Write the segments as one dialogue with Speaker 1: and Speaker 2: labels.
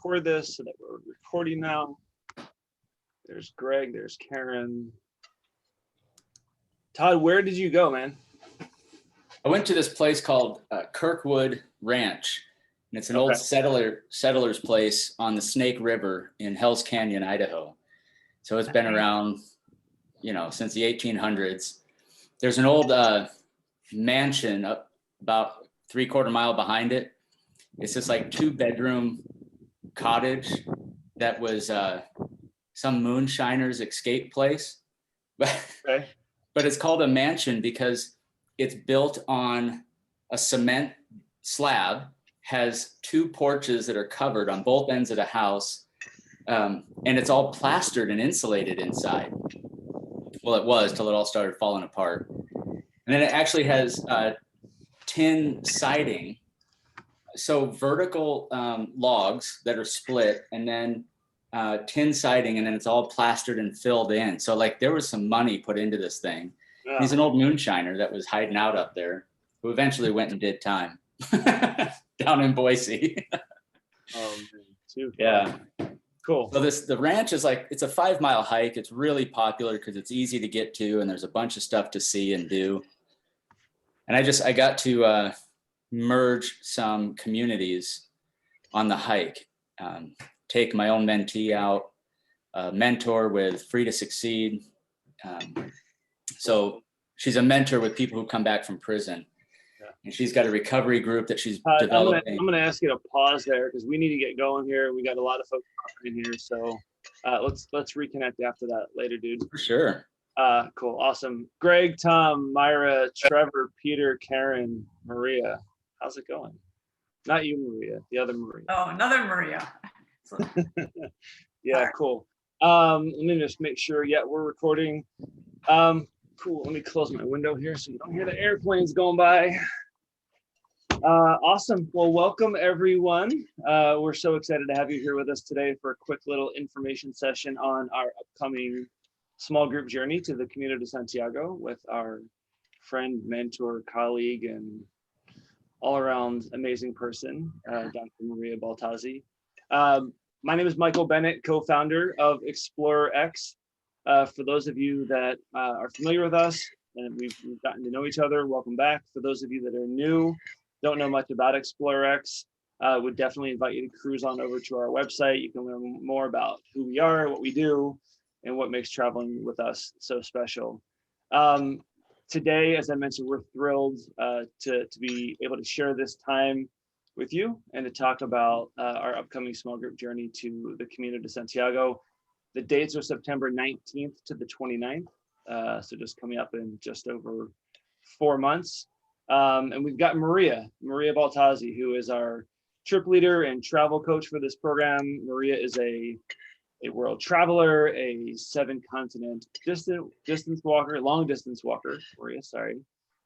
Speaker 1: record this so that we're recording now. There's Greg, there's Karen. Todd, where did you go, man?
Speaker 2: I went to this place called Kirkwood Ranch, and it's an old settler's place on the Snake River in Hells Canyon, Idaho. So it's been around, since the 1800s. There's an old mansion up about 3/4 mile behind it. It's this like 2-bedroom cottage that was some moonshiner's escape place. But it's called a mansion because it's built on a cement slab, has 2 porches that are covered on both ends of the house, and it's all plastered and insulated inside. Well, it was till it all started falling apart. And then it actually has tin siding, so vertical logs that are split, and then tin siding, and then it's all plastered and filled in. So like there was some money put into this thing. Yeah. He's an old moonshiner that was hiding out up there, who eventually went and did time down in Boise.
Speaker 1: Oh, man.
Speaker 2: Yeah.
Speaker 1: Cool.
Speaker 2: So the ranch is like, it's a 5-mile hike. It's really popular because it's easy to get to, and there's a bunch of stuff to see and do. And I got to merge some communities on the hike. Take my own mentee out, mentor with Free to Succeed. So she's a mentor with people who come back from prison. Yeah. And she's got a recovery group that she's developing.
Speaker 1: I'm gonna ask you to pause there because we need to get going here. We got a lot of folks in here. So let's reconnect after that later, dude.
Speaker 2: For sure.
Speaker 1: Cool, awesome. Greg, Tom, Myra, Trevor, Peter, Karen, Maria. How's it going? Not you, Maria, the other Maria.
Speaker 3: Oh, another Maria.
Speaker 1: Yeah, cool. Let me just make sure. Yeah, we're recording. Cool. Let me close my window here so you don't hear the airplanes going by. Awesome. Well, welcome everyone. We're so excited to have you here with us today for a quick little information session on our upcoming small group journey to the Camino de Santiago with our friend, mentor, colleague, and all around amazing person, Dr. Maria Baltazzi. My name is Michael Bennett, co-founder of ExplorerX. For those of you that are familiar with us and we've gotten to know each other, welcome back. For those of you that are new, don't know much about ExplorerX, would definitely invite you to cruise on over to our website. You can learn more about who we are, what we do, and what makes traveling with us so special. Today, as I mentioned, we're thrilled to be able to share this time with you and to talk about our upcoming small group journey to the Camino de Santiago. The dates are September 19th to the 29th, so just coming up in just over 4 months. And we've got Maria Baltazzi, who is our trip leader and travel coach for this program. Maria is a world traveler, a 7-continent long distance walker, Maria, sorry,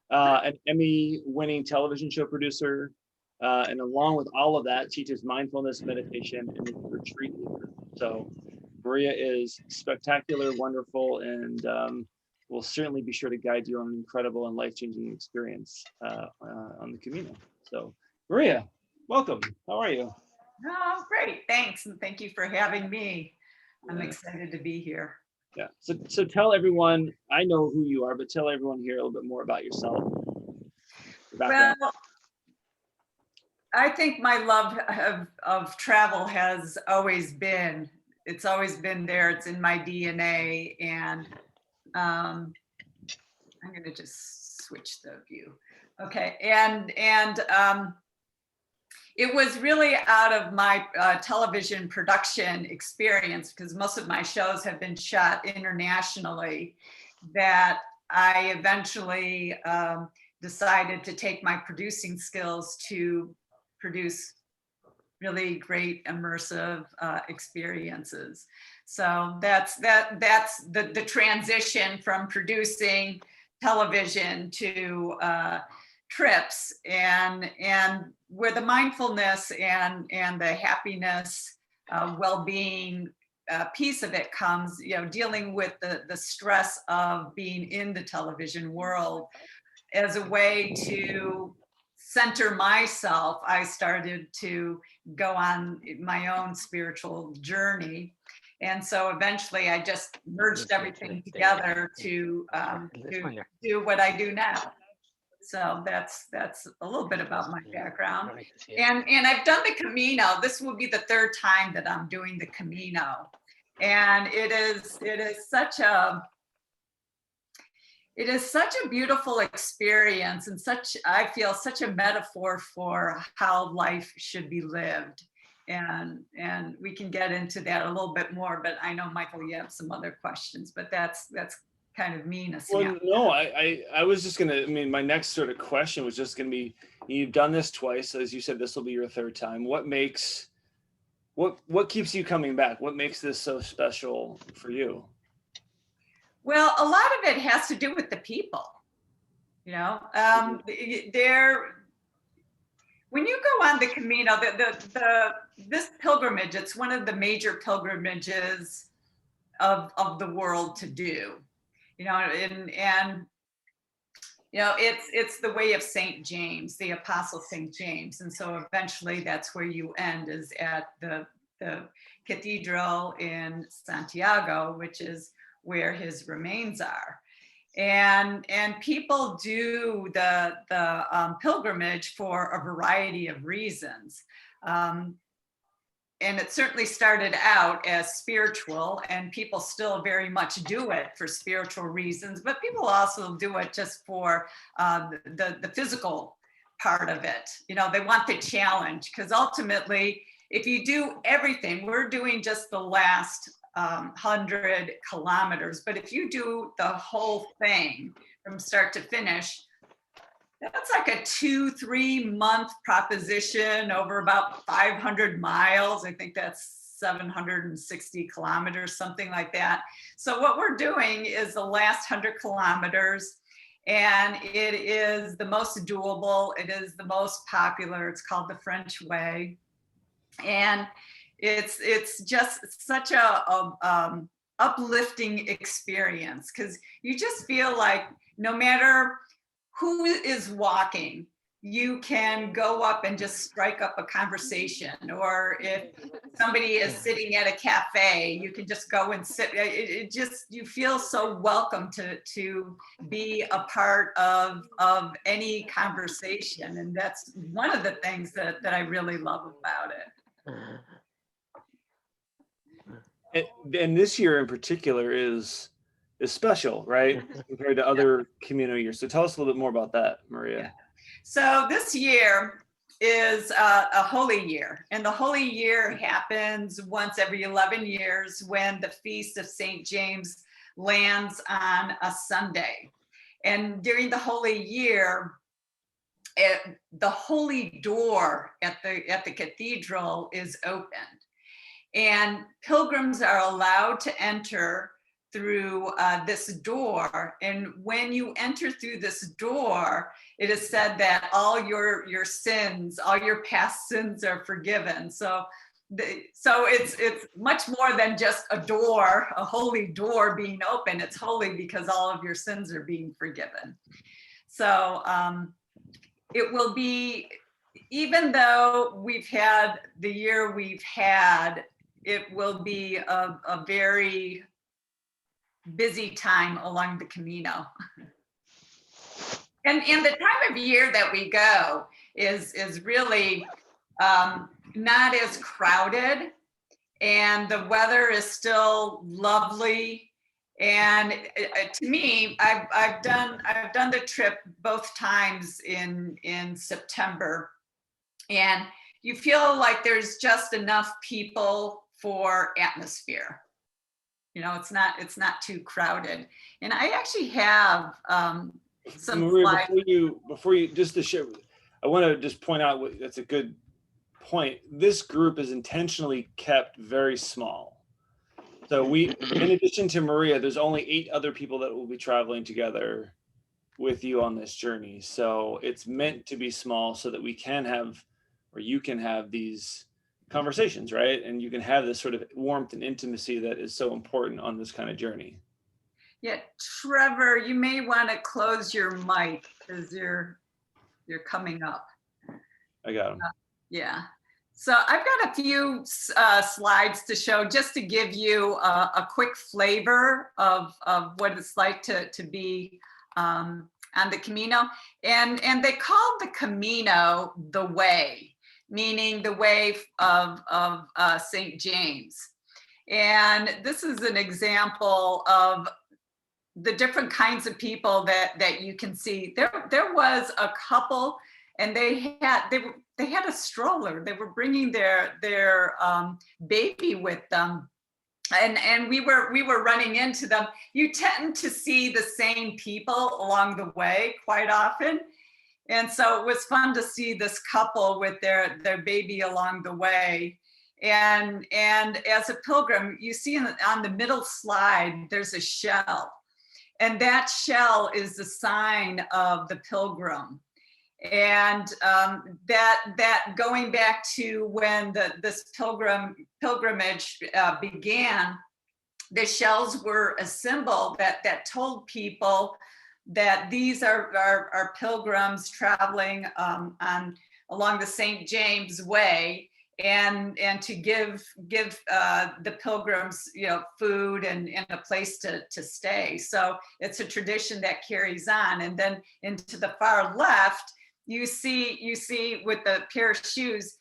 Speaker 1: an Emmy-winning television show producer, and along with all of that, teaches mindfulness, meditation, and retreat leader. So Maria is spectacular, wonderful, and will certainly be sure to guide you on an incredible and life-changing experience on the Camino. So Maria, welcome. How are you?
Speaker 3: Oh, great. Thanks. And thank you for having me. I'm excited to be here.
Speaker 1: Yeah. So tell everyone, I know who you are, but tell everyone here a little bit more about yourself.
Speaker 3: Well, I think my love of travel has always been, it's always been there. It's in my DNA. And I'm going to just switch the view. Okay. And it was really out of my television production experience, because most of my shows have been shot internationally, that I eventually decided to take my producing skills to produce really great immersive experiences. So that's the transition from producing television to trips, and where the mindfulness and the happiness, well-being piece of it comes, dealing with the stress of being in the television world as a way to center myself, I started to go on my own spiritual journey. And so eventually I just merged everything together to do what I do now. So that's a little bit about my background. And I've done the Camino. This will be the third time that I'm doing the Camino. And it is such a beautiful experience, and I feel such a metaphor for how life should be lived. And we can get into that a little bit more, but I know, Michael, you have some other questions, but that's kind of me in a
Speaker 1: Well, no, I was just gonna, I mean, my next sort of question was just gonna be, you've done this twice, as you said, this will be your third time. What keeps you coming back? What makes this so special for you?
Speaker 3: Well, a lot of it has to do with the people, you know. When you go on the Camino, this pilgrimage, it's one of the major pilgrimages of the world to do, you know, and you know, it's the way of St. James, the Apostle St. James. And so eventually that's where you end, is at the cathedral in Santiago, which is where his remains are. And people do the pilgrimage for a variety of reasons. And it certainly started out as spiritual, and people still very much do it for spiritual reasons, but people also do it just for the physical part of it. You know, they want the challenge, because ultimately, if you do everything, we're doing just the last 100 kilometers, but if you do the whole thing from start to finish, that's like a 2-3 month proposition over about 500 miles. I think that's 760 kilometers, something like that. So what we're doing is the last 100 kilometers, and it is the most doable. It is the most popular. It's called the French Way. And it's just such a uplifting experience, because you just feel like no matter who is walking, you can go up and just strike up a conversation. Or if somebody is sitting at a cafe, you can just go and sit. It just, you feel so welcome to be a part of any conversation. And that's one of the things that I really love about it.
Speaker 1: And this year in particular is special, right? Compared to other Camino years. So tell us a little bit more about that, Maria.
Speaker 3: Yeah. So this year is a holy year, and the holy year happens once every 11 years when the feast of St. James lands on a Sunday. And during the holy year, the holy door at the cathedral is opened, and pilgrims are allowed to enter through this door. And when you enter through this door, it is said that all your sins, all your past sins are forgiven. So it's much more than just a door, a holy door being open. It's holy because all of your sins are being forgiven. So it will be, even though we've had the year we've had, it will be a very busy time along the Camino. And the time of year that we go is really not as crowded, and the weather is still lovely. And to me, I've done the trip both times in September, and you feel like there's just enough people for atmosphere. You know, it's not too crowded. And I actually have some
Speaker 1: Maria,
Speaker 3: slides.
Speaker 1: before you just to share, I want to just point out that's a good point. This group is intentionally kept very small. So in addition to Maria, there's only 8 other people that will be traveling together with you on this journey. So it's meant to be small so that we can have, or you can have, these conversations, right? And you can have this sort of warmth and intimacy that is so important on this kind of journey.
Speaker 3: Yeah, Trevor, you may want to close your mic because you're coming up.
Speaker 1: I got them.
Speaker 3: Yeah. So I've got a few slides to show just to give you a quick flavor of what it's like to be on the Camino. And they called the Camino the way, meaning the way of St. James. And this is an example of the different kinds of people that you can see. There was a couple, and they had a stroller. They were bringing their baby with them, and we were running into them. You tend to see the same people along the way quite often, and so it was fun to see this couple with their baby along the way. And as a pilgrim, you see on the middle slide, there's a shell. And that shell is the sign of the pilgrim. And that going back to when this pilgrimage began, the shells were a symbol that told people that these are pilgrims traveling along the St. James Way, and to give the pilgrims, food and a place to stay. So it's a tradition that carries on. And then into the far left, you see with the pair of shoes,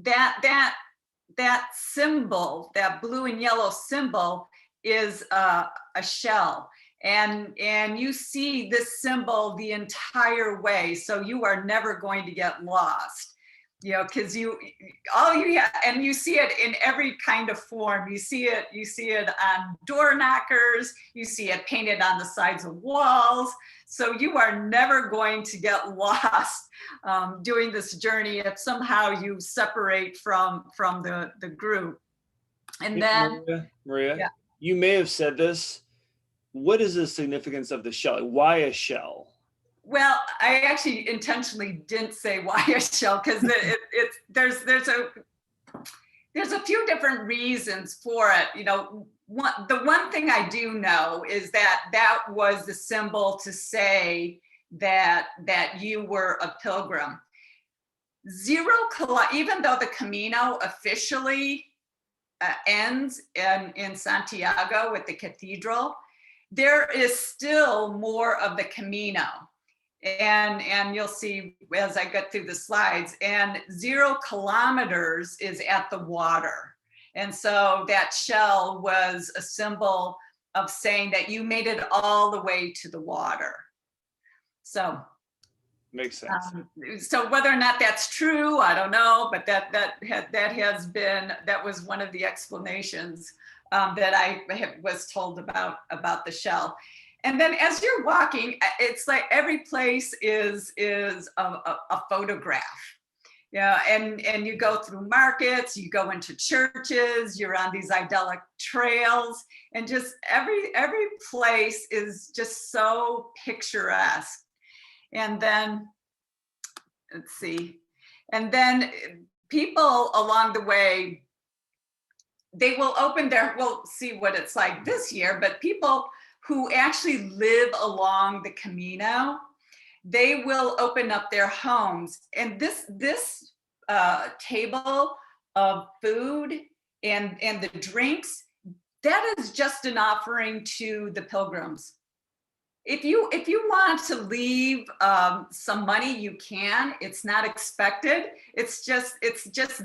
Speaker 3: that symbol, that blue and yellow symbol, is a shell. And you see this symbol the entire way, so you are never going to get lost. Because and you see it in every kind of form. You see it on door knockers, you see it painted on the sides of walls. So you are never going to get lost doing this journey if somehow you separate from the group. And then
Speaker 1: Maria,
Speaker 3: yeah.
Speaker 1: You may have said this. What is the significance of the shell? Why a shell?
Speaker 3: Well, I actually intentionally didn't say why a shell, because there's a few different reasons for it. The one thing I do know is that was the symbol to say that you were a pilgrim. Even though the Camino officially ends in Santiago with the cathedral, there is still more of the Camino. And you'll see as I get through the slides, and 0 kilometers is at the water. And so that shell was a symbol of saying that you made it all the way to the water. So
Speaker 1: makes sense.
Speaker 3: So whether or not that's true, I don't know, but that was one of the explanations that I was told about the shell. And then as you're walking, it's like every place is a photograph. And you go through markets, you go into churches, you're on these idyllic trails, and just every place is just so picturesque. And then, let's see, and then people along the way, they will we'll see what it's like this year, but people who actually live along the Camino, they will open up their homes. And this table of food and the drinks, that is just an offering to the pilgrims. If you want to leave some money, you can. It's not expected. It's just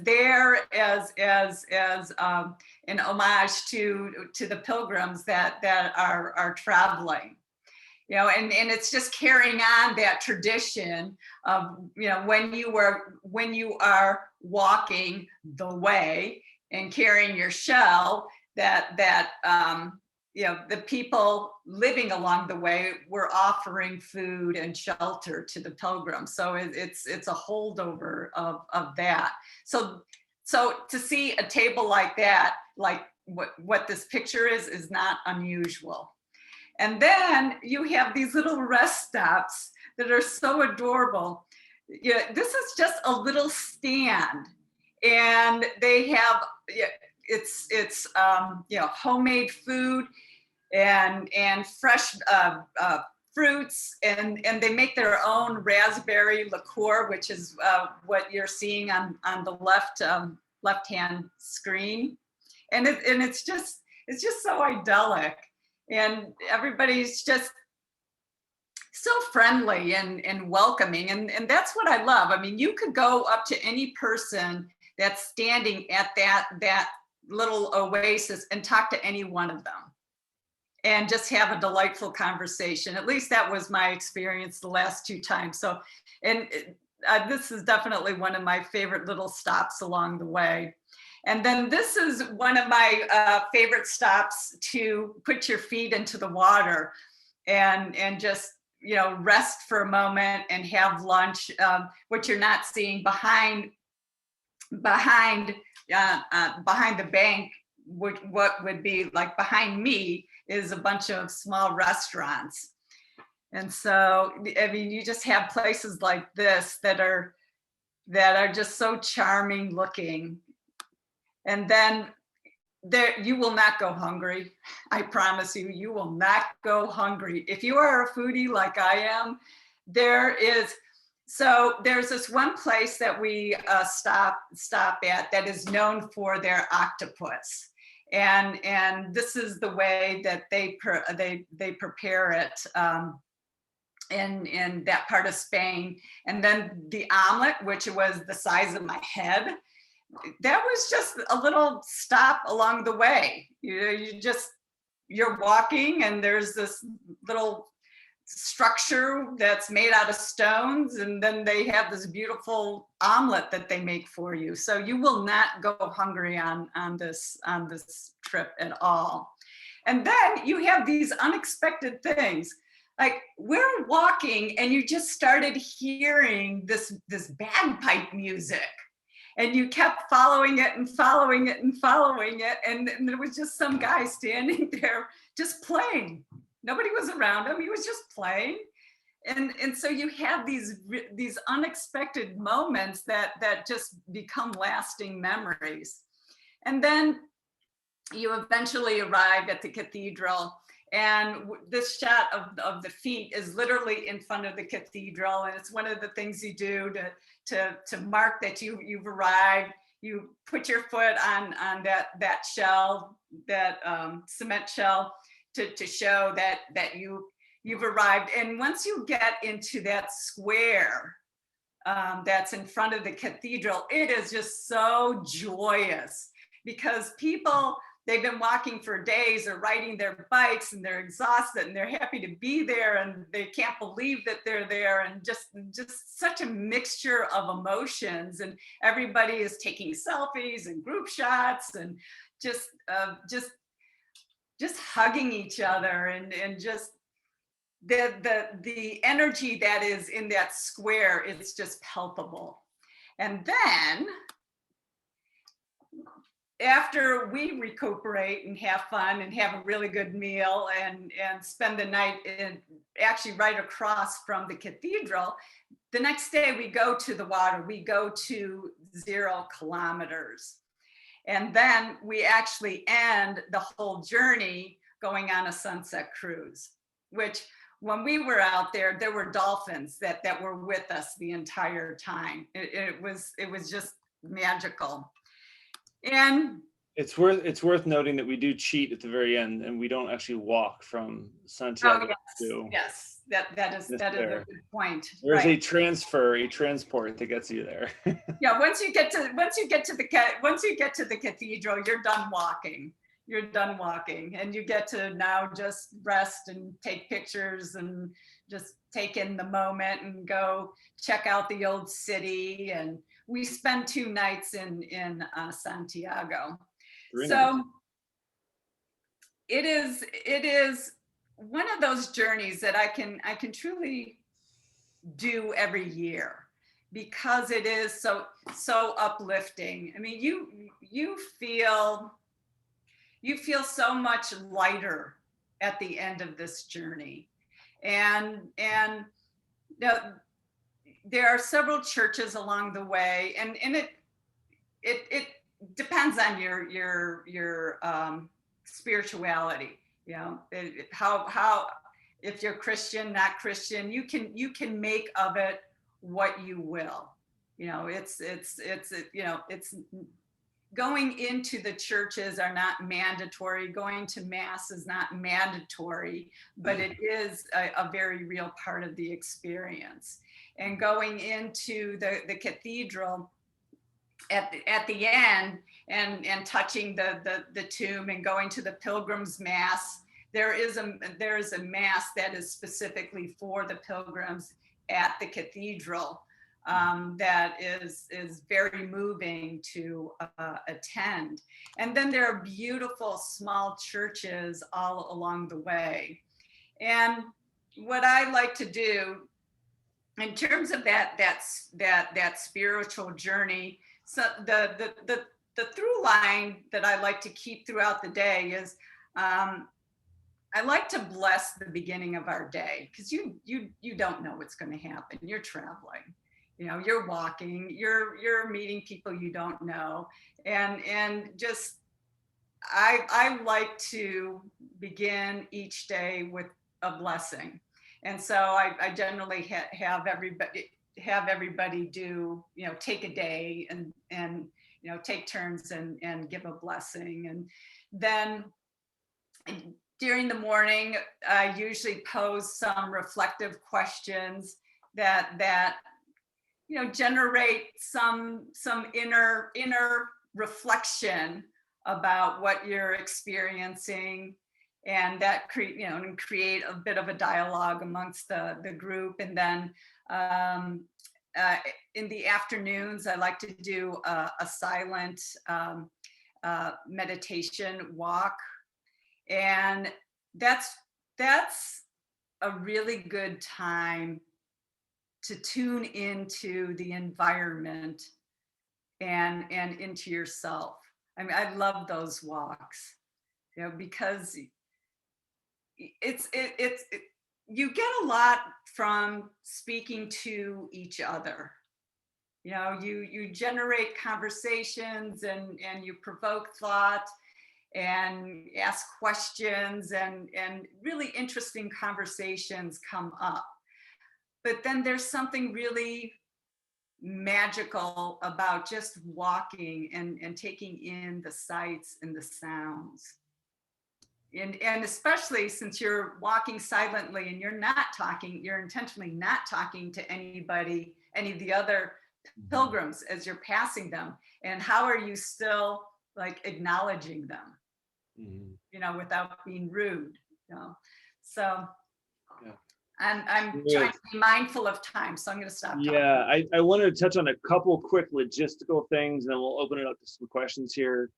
Speaker 3: there as an homage to the pilgrims that are traveling. And it's just carrying on that tradition of when you are walking the way and carrying your shell, that the people living along the way were offering food and shelter to the pilgrims. So it's a holdover of that. So to see a table like that, like what this picture is not unusual. And then you have these little rest stops that are so adorable. This is just a little stand, and they have it's homemade food and fresh fruits, and they make their own raspberry liqueur, which is what you're seeing on the left-hand screen. And it's just so idyllic, and everybody's just so friendly and welcoming, and that's what I love. I mean, you could go up to any person that's standing at that little oasis and talk to any one of them and just have a delightful conversation. At least that was my experience the last 2 times. So, and this is definitely one of my favorite little stops along the way. And then this is one of my favorite stops to put your feet into the water and just, you know, rest for a moment and have lunch. What you're not seeing behind the bank, what would be like behind me is a bunch of small restaurants. And so, I mean, you just have places like this that are just so charming looking. And then there, you will not go hungry. I promise you, you will not go hungry. If you are a foodie like I am, there's this one place that we stop at that is known for their octopus. And this is the way that they prepare it in that part of Spain. And then the omelet, which was the size of my head, that was just a little stop along the way. You're walking, and there's this little structure that's made out of stones, and then they have this beautiful omelet that they make for you. So you will not go hungry on this trip at all. And then you have these unexpected things. Like, we're walking and you just started hearing this bagpipe music, and you kept following it and following it and following it, and there was just some guy standing there just playing. Nobody was around him. He was just playing. And so you have these unexpected moments that just become lasting memories. And then you eventually arrive at the cathedral, and this shot of the feet is literally in front of the cathedral. And it's one of the things you do to mark that you've arrived. You put your foot on that shell, that cement shell, to show that you've arrived. And once you get into that square that's in front of the cathedral, it is just so joyous, because people, they've been walking for days or riding their bikes, and they're exhausted, and they're happy to be there, and they can't believe that they're there, and just such a mixture of emotions. And everybody is taking selfies and group shots, and just hugging each other, and just the energy that is in that square is just palpable. And then after we recuperate and have fun and have a really good meal and spend the night actually right across from the cathedral, the next day we go to the water. We go to 0 kilometers. And then we actually end the whole journey going on a sunset cruise, which when we were out there, there were dolphins that were with us the entire time. It was just magical. And
Speaker 1: it's worth noting that we do cheat at the very end, and we don't actually walk from Santiago to.
Speaker 3: Yes, that is a good point.
Speaker 1: There's a transport that gets you there.
Speaker 3: Yeah, once you get to the cathedral, you're done walking. You're done walking, and you get to now just rest and take pictures and just take in the moment and go check out the old city. And we spend 2 nights in Santiago. So it is one of those journeys that I can truly do every year, because it is so uplifting. I mean, you feel so much lighter at the end of this journey. And there are several churches along the way, and it depends on your spirituality, you know, how if you're Christian, not Christian, you can make of it what you will. You know, it's going into the churches are not mandatory. Going to mass is not mandatory, but it is a very real part of the experience. And going into the cathedral at the end and touching the tomb and going to the pilgrims mass, there is a mass that is specifically for the pilgrims at the cathedral. That is very moving to attend. And then there are beautiful small churches all along the way. And what I like to do in terms of that spiritual journey, so the through line that I like to keep throughout the day is I like to bless the beginning of our day, because you don't know what's going to happen. You're traveling. You know, you're walking, you're meeting people you don't know. And just, I like to begin each day with a blessing. And so I generally have everybody do, you know, take a day and you know, take turns and give a blessing. And then during the morning, I usually pose some reflective questions that you know, generate some inner reflection about what you're experiencing, and that create a bit of a dialogue amongst the group. And then in the afternoons, I like to do a silent meditation walk, and that's a really good time to tune into the environment and into yourself. I mean, I love those walks, you know, because you get a lot from speaking to each other. You know, you generate conversations and you provoke thought and ask questions, and really interesting conversations come up. But then there's something really magical about just walking and taking in the sights and the sounds. And especially since you're walking silently and you're intentionally not talking to anybody, any of the other pilgrims as you're passing them. And how are you still like acknowledging them, you know, without being rude, you know? So yeah. I'm trying to be mindful of time, so I'm going to stop talking.
Speaker 1: Yeah, I wanted to touch on a couple quick logistical things, and then we'll open it up to some questions here.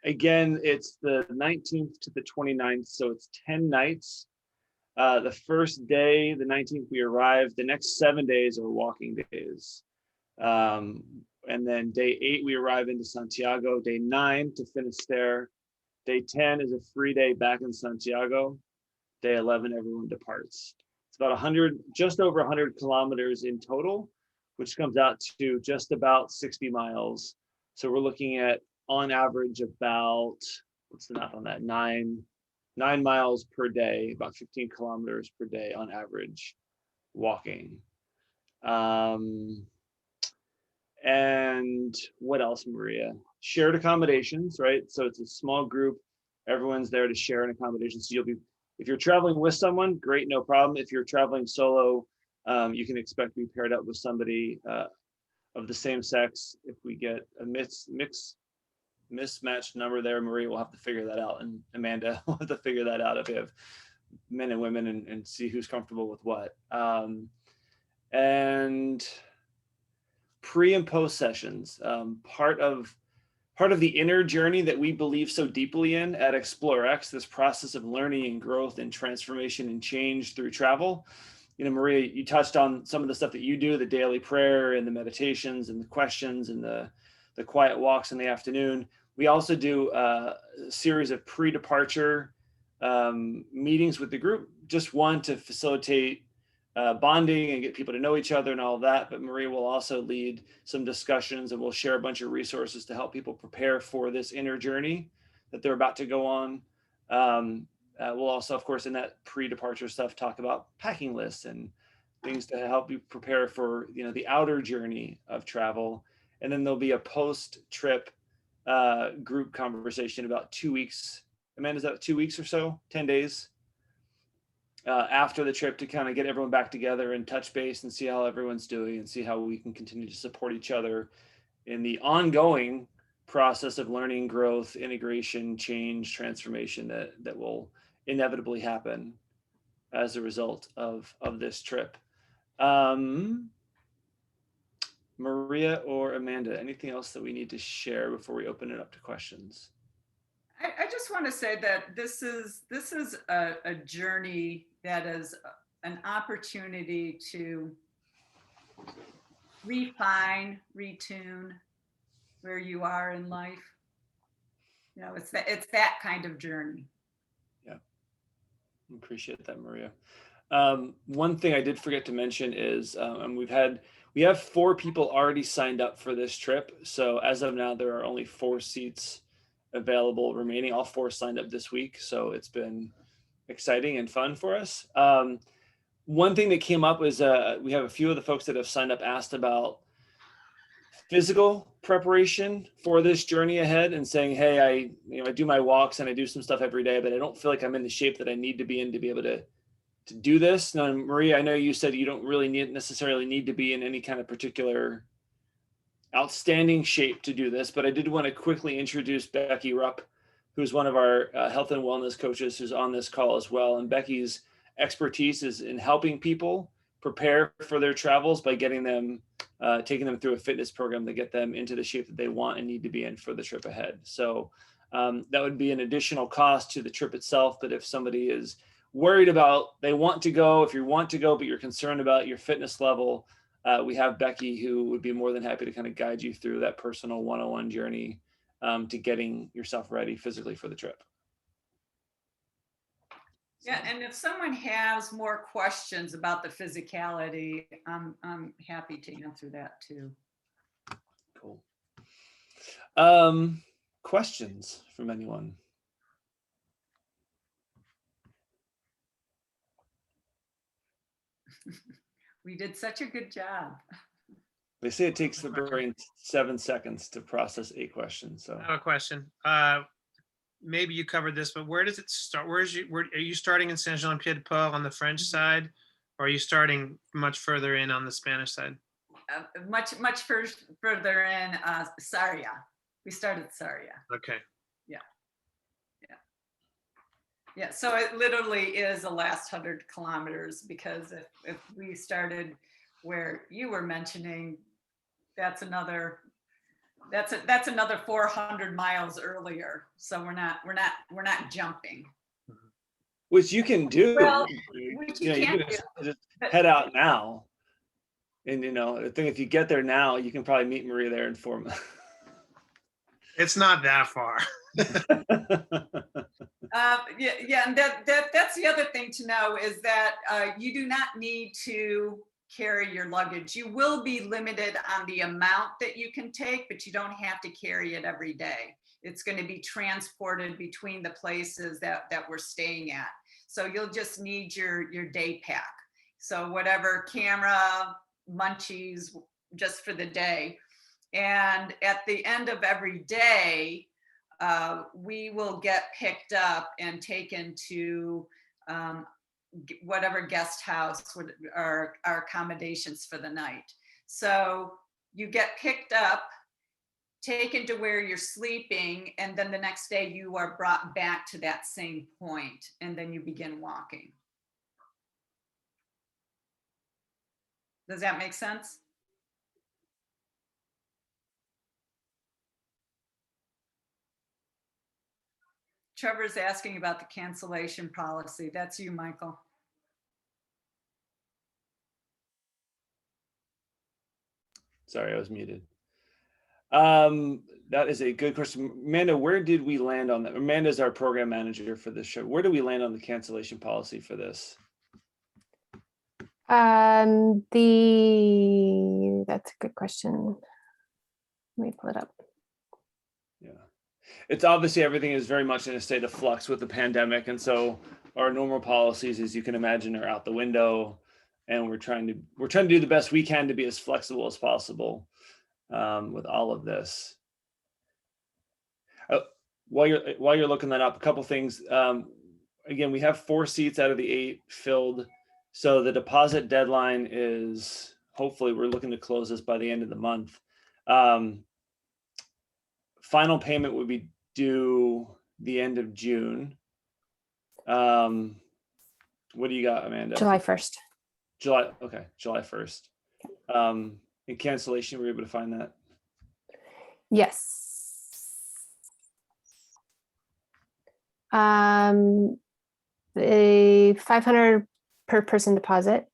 Speaker 1: Again, it's the 19th to the 29th, so it's 10 nights. The first day, the 19th, we arrive. The next 7 days are walking days. And then day 8, we arrive into Santiago. Day 9 to finish there. Day 10 is a free day back in Santiago. Day 11, everyone departs. It's about 100, just over 100 kilometers in total, which comes out to just about 60 miles. So we're looking at, on average, about, what's the math on that? 9 miles per day, about 15 kilometers per day on average, walking. And what else, Maria? Shared accommodations, right? So it's a small group. Everyone's there to share an accommodation. So if you're traveling with someone, great, no problem. If you're traveling solo, you can expect to be paired up with somebody of the same sex. If we get a mismatched number there, Maria will have to figure that out, and Amanda will have to figure that out if we have men and women, and see who's comfortable with what. And pre and post sessions, part of the inner journey that we believe so deeply in at ExploreX, this process of learning and growth and transformation and change through travel. You know, Maria, you touched on some of the stuff that you do, the daily prayer and the meditations and the questions and the quiet walks in the afternoon. We also do a series of pre-departure meetings with the group, just one to facilitate bonding and get people to know each other and all of that. But Maria will also lead some discussions, and we'll share a bunch of resources to help people prepare for this inner journey that they're about to go on. we'll also, of course, in that pre-departure stuff, talk about packing lists and things to help you prepare for, the outer journey of travel. And then there'll be a post-trip group conversation about 2 weeks. Amanda, is that 2 weeks or so? 10 days after the trip, to kind of get everyone back together and touch base and see how everyone's doing and see how we can continue to support each other in the ongoing process of learning, growth, integration, change, transformation that will inevitably happen as a result of this trip. Maria or Amanda, anything else that we need to share before we open it up to questions?
Speaker 3: I just want to say that this is a journey that is an opportunity to refine, retune where you are in life. It's that kind of journey.
Speaker 1: Yeah, appreciate that, Maria. One thing I did forget to mention is, and we have 4 people already signed up for this trip. So as of now, there are only 4 seats available remaining. All 4 signed up this week. So it's been exciting and fun for us. One thing that came up was we have a few of the folks that have signed up asked about physical preparation for this journey ahead, and saying, hey, I do my walks and I do some stuff every day, but I don't feel like I'm in the shape that I need to be in to be able to do this. Now, Maria, I know you said you don't really necessarily need to be in any kind of particular outstanding shape to do this, but I did want to quickly introduce Becky Rupp, who's one of our health and wellness coaches, who's on this call as well. And Becky's expertise is in helping people prepare for their travels by getting them, taking them through a fitness program to get them into the shape that they want and need to be in for the trip ahead. So that would be an additional cost to the trip itself. But if somebody is worried about, they want to go, if you want to go, but you're concerned about your fitness level, we have Becky, who would be more than happy to kind of guide you through that personal one-on-one journey to getting yourself ready physically for the trip.
Speaker 3: Yeah, and if someone has more questions about the physicality, I'm happy to answer that too.
Speaker 1: Cool. Questions from anyone?
Speaker 3: We did such a good job.
Speaker 1: They say it takes the brain 7 seconds to process a question. So
Speaker 4: I have a question. Maybe you covered this, but where does it start? Where are you starting in Saint-Jean-Pied-de-Port on the French side, or are you starting much further in on the Spanish side?
Speaker 3: Much further in Sarria. We started Sarria.
Speaker 4: Okay.
Speaker 3: Yeah, so it literally is the last 100 kilometers, because if we started where you were mentioning, that's another 400 miles earlier. So we're not jumping.
Speaker 1: which you can do.
Speaker 3: Well,
Speaker 1: you
Speaker 3: can
Speaker 1: can just head out now. And I think if you get there now, you can probably meet Maria there in 4 months.
Speaker 4: It's not that far.
Speaker 3: Yeah, and that's the other thing to know, is that you do not need to carry your luggage. You will be limited on the amount that you can take, but you don't have to carry it every day. It's going to be transported between the places that we're staying at. So you'll just need your day pack. So whatever, camera, munchies, just for the day. And at the end of every day, we will get picked up and taken to whatever guest house are our accommodations for the night. So you get picked up, taken to where you're sleeping, and then the next day you are brought back to that same point, and then you begin walking. Does that make sense? Trevor's asking about the cancellation policy. That's you, Michael.
Speaker 1: Sorry, I was muted. That is a good question. Amanda, where did we land on that? Amanda's our program manager for this show. Where do we land on the cancellation policy for this?
Speaker 5: That's a good question. Let me pull it up.
Speaker 1: Yeah. It's obviously everything is very much in a state of flux with the pandemic. And so our normal policies, as you can imagine, are out the window. And we're trying to do the best we can to be as flexible as possible with all of this. While you're looking that up, a couple things. Again, we have 4 seats out of the 8 filled. So the deposit deadline is, hopefully we're looking to close this by the end of the month. Final payment would be due the end of June. What do you got, Amanda?
Speaker 5: July 1st.
Speaker 1: Okay, July 1st. In cancellation, were you able to find that?
Speaker 5: Yes. A 500 per person deposit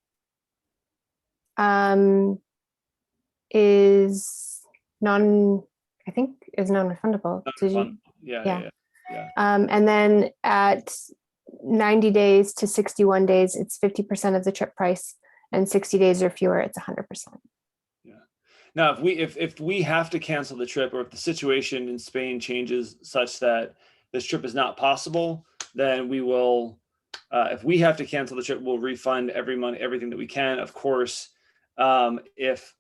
Speaker 5: is non-refundable. Did you?
Speaker 1: Yeah.
Speaker 5: And then at 90 days to 61 days, it's 50% of the trip price, and 60 days or fewer, it's 100%.
Speaker 1: Yeah. Now, if we have to cancel the trip, or if the situation in Spain changes such that this trip is not possible, then we will. If we have to cancel the trip, we'll refund everything that we can. Of course, if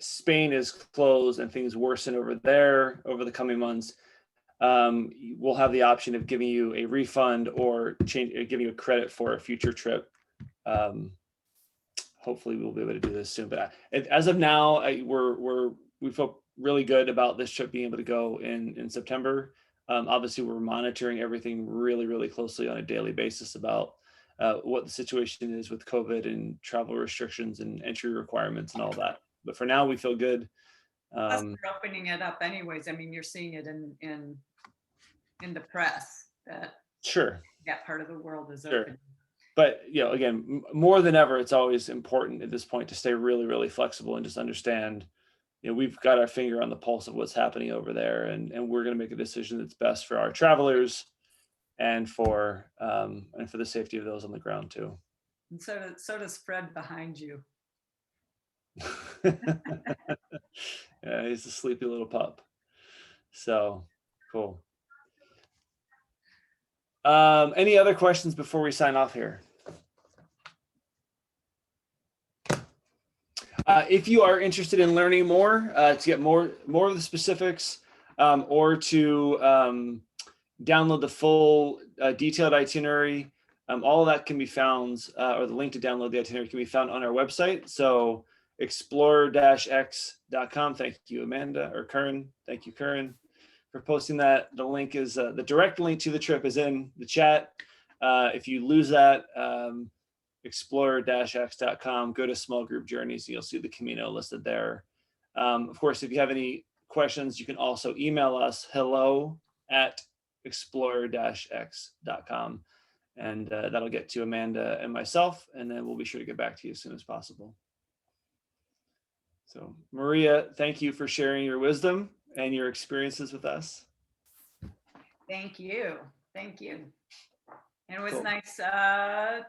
Speaker 1: Spain is closed and things worsen over there over the coming months, we'll have the option of giving you a refund or giving you a credit for a future trip. Hopefully we'll be able to do this soon. But as of now, we feel really good about this trip being able to go in September. Obviously, we're monitoring everything really, really closely on a daily basis about what the situation is with COVID and travel restrictions and entry requirements and all that. But for now, we feel good.
Speaker 3: Plus, we're opening it up anyways. I mean, you're seeing it in the press that
Speaker 1: Sure,
Speaker 3: that part of the world is
Speaker 1: sure.
Speaker 3: open.
Speaker 1: But again, more than ever, it's always important at this point to stay really, really flexible and just understand. We've got our finger on the pulse of what's happening over there, and we're going to make a decision that's best for our travelers and for the safety of those on the ground too.
Speaker 3: And so does Fred behind you.
Speaker 1: Yeah, he's a sleepy little pup. So cool. Any other questions before we sign off here? If you are interested in learning more, to get more of the specifics, or to download the full detailed itinerary, all of that can be found, or the link to download the itinerary can be found on our website. So explorer-x.com. Thank you, Amanda, or Curran. Thank you, Curran, for posting that. The link is the direct link to the trip is in the chat. If you lose that, explorer-x.com, go to small group journeys, and you'll see the Camino listed there. Of course, if you have any questions, you can also email us hello@explorer-x.com, and that'll get to Amanda and myself, and then we'll be sure to get back to you as soon as possible. So Maria, thank you for sharing your wisdom and your experiences with us.
Speaker 3: Thank you. And it was
Speaker 1: Cool.
Speaker 3: nice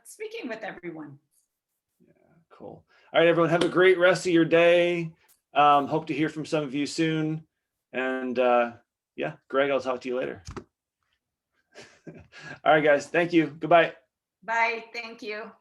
Speaker 3: speaking with everyone.
Speaker 1: Yeah, cool. All right, everyone, have a great rest of your day. Hope to hear from some of you soon. And yeah, Greg, I'll talk to you later. All right, guys. Thank you. Goodbye.
Speaker 3: Bye. Thank you.